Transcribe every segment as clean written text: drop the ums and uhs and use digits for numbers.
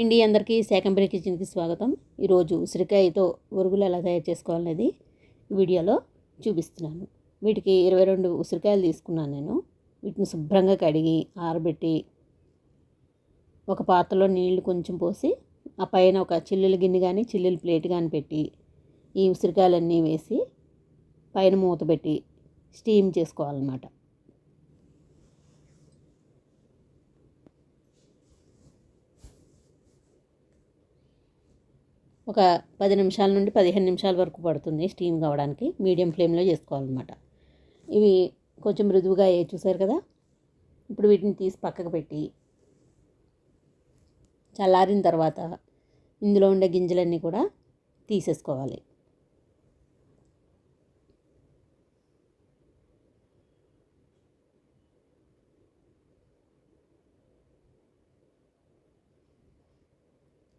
ఇండి అందరికీ శాకంబరి కిచెన్కి స్వాగతం. ఈరోజు ఉసిరికాయతో ఒరుగులు ఎలా తయారు చేసుకోవాలనేది వీడియోలో చూపిస్తున్నాను. వీటికి 22 ఉసిరికాయలు తీసుకున్నాను నేను. వీటిని శుభ్రంగా కడిగి ఆరబెట్టి ఒక పాత్రలో నీళ్లు కొంచెం పోసి ఆ పైన ఒక చిల్లుల గిన్నె కానీ చిల్లుల ప్లేట్ కానీ పెట్టి ఈ ఉసిరికాయలన్నీ వేసి పైన మూత పెట్టి స్టీమ్ చేసుకోవాలన్నమాట. ఒక 10 నిమిషాల నుండి 15 నిమిషాల వరకు పడుతుంది స్టీమ్ కావడానికి. మీడియం ఫ్లేమ్లో చేసుకోవాలన్నమాట. ఇవి కొంచెం మృదువుగా చూసారు కదా. ఇప్పుడు వీటిని తీసి పక్కకు పెట్టి చల్లారిన తర్వాత ఇందులో ఉండే గింజలన్నీ కూడా తీసేసుకోవాలి.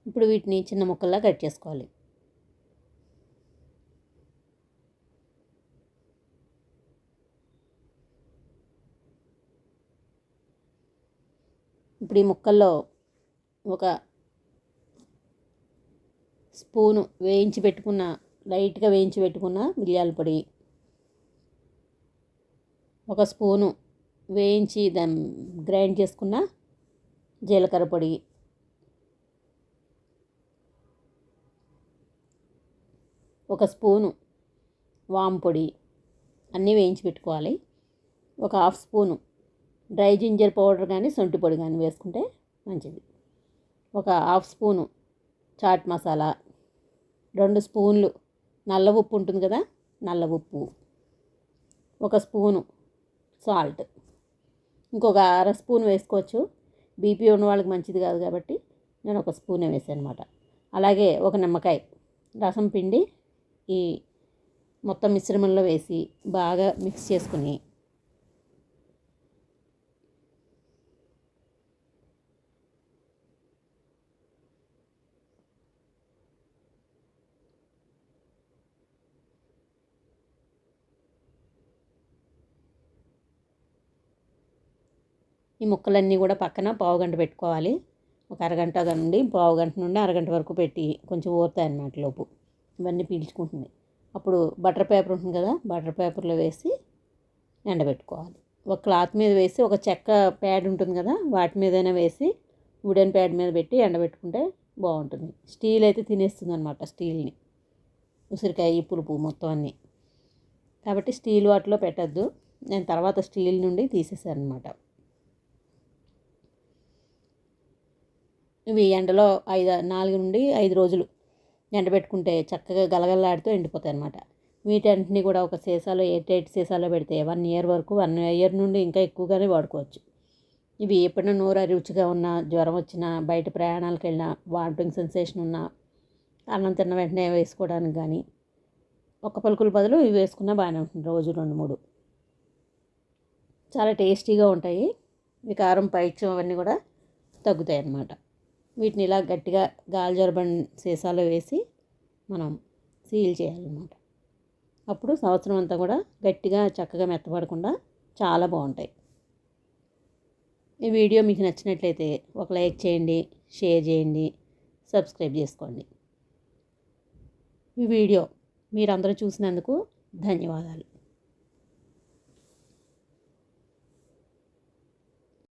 ఇప్పుడు వీటిని చిన్న ముక్కల్లా కట్ చేసుకోవాలి. ఇప్పుడు ఈ ముక్కల్లో ఒక స్పూను లైట్గా వేయించి పెట్టుకున్న మిరియాల పొడి, ఒక స్పూను వేయించి దాన్ని గ్రైండ్ చేసుకున్న జీలకర్ర పొడి, ఒక స్పూను వాము పొడి అన్నీ వేయించి పెట్టుకోవాలి. ఒక half spoon dry ginger powder కానీ శొంఠి పొడి కానీ వేసుకుంటే మంచిది. ఒక హాఫ్ స్పూను చాట్ మసాలా, 2 స్పూన్లు నల్ల ఉప్పు ఉంటుంది కదా, నల్ల ఉప్పు, ఒక స్పూను సాల్ట్, ఇంకొక అర స్పూన్ వేసుకోవచ్చు. బీపీ ఉన్న వాళ్ళకి మంచిది కాదు కాబట్టి నేను ఒక స్పూనే వేసాను అనమాట. అలాగే ఒక నిమ్మకాయ రసం పిండి ఈ మొత్తం మిశ్రమంలో వేసి బాగా మిక్స్ చేసుకుని ఈ ముక్కలన్నీ కూడా పక్కన పావుగంట పెట్టుకోవాలి. ఒక అరగంట నుండి పావుగంట నుండి అరగంట వరకు పెట్టి కొంచెం ఊరుతాయి అన్నమాట లోపు. ఇవన్నీ పీల్చుకుంటుంది. అప్పుడు బటర్ పేపర్ ఉంటుంది కదా, బటర్ పేపర్లో వేసి ఎండబెట్టుకోవాలి. ఒక క్లాత్ మీద వేసి, ఒక చెక్క ప్యాడ్ ఉంటుంది కదా వాటి మీదైనా వేసి వుడెన్ ప్యాడ్ మీద పెట్టి ఎండబెట్టుకుంటే బాగుంటుంది. స్టీల్ అయితే తినేస్తుంది అనమాట, స్టీల్ని, ఉసిరికాయ పులుపు మొత్తం అన్నీ. కాబట్టి స్టీల్ వాటిలో పెట్టద్దు. నేను తర్వాత స్టీల్ నుండి తీసేసాను అనమాట. ఇవి ఎండలో 4 నుండి 5 రోజులు ఎండబెట్టుకుంటే చక్కగా గలగలలాడుతూ ఎండిపోతాయి అన్నమాట. వీటన్నిటిని కూడా ఒక సీసాలో, ఎయిర్ టైట్ సీసాలో పెడితే 1 ఇయర్ వరకు, 1 ఇయర్ నుండి ఇంకా ఎక్కువగానే వాడుకోవచ్చు. ఇవి ఎప్పుడైనా నోరు రుచిగా ఉన్నా, జ్వరం వచ్చినా, బయట ప్రయాణాలకు వెళ్ళినా, వామిటింగ్ సెన్సేషన్ ఉన్నా, అన్నం తిన్న వెంటనే వేసుకోవడానికి కానీ, ఒక్క పలుకుల బదులు ఇవి వేసుకున్నా బాగానే ఉంటుంది. రోజు 2-3 చాలా టేస్టీగా ఉంటాయి. ఈ కారం పైత్యం అవన్నీ కూడా తగ్గుతాయి అన్నమాట. వీటిని ఇలా గట్టిగా గాలి జొరబడిన సీసాలో వేసి మనం సీల్ చేయాలన్నమాట. అప్పుడు సంవత్సరం అంతా కూడా గట్టిగా చక్కగా మెత్తపడకుండా చాలా బాగుంటాయి. ఈ వీడియో మీకు నచ్చినట్లయితే ఒక లైక్ చేయండి, షేర్ చేయండి, సబ్స్క్రైబ్ చేసుకోండి. ఈ వీడియో మీరందరూ చూసినందుకు ధన్యవాదాలు.